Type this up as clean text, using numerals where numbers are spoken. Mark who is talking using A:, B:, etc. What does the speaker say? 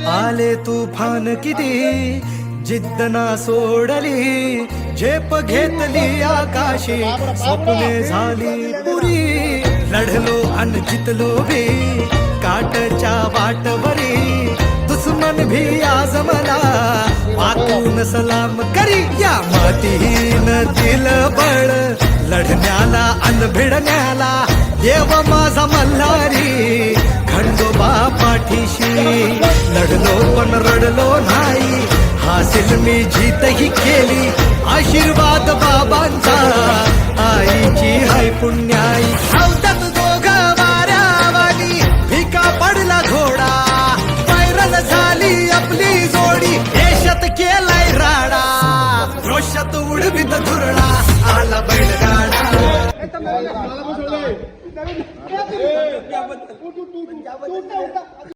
A: आले तुफान किती जिद्द ना सोडली, झेप घेतली आकाशी, स्वप्ने झाली पुरी. लढलो अन जितलो बी काटच्या वाटवरी, दुश्मन भी आज मला वाकून सलाम करी. या मातीन दिल बळ लढण्याला अन भिडण्याला, देव माझा मल्हारी खंडोबा पाठीशी. लढलो पण रडलो नाही, हासिल मी जीतही केली, आशीर्वाद बाबांचा आईची हाय पुण्याई. धावतात दोघं वाऱ्यावानी, भिका पडला घोडा, पैरल झाली आपली जोडी, देशात केलाय राडा, रोषात उडवीत धुरळा, आला बैलगाडा.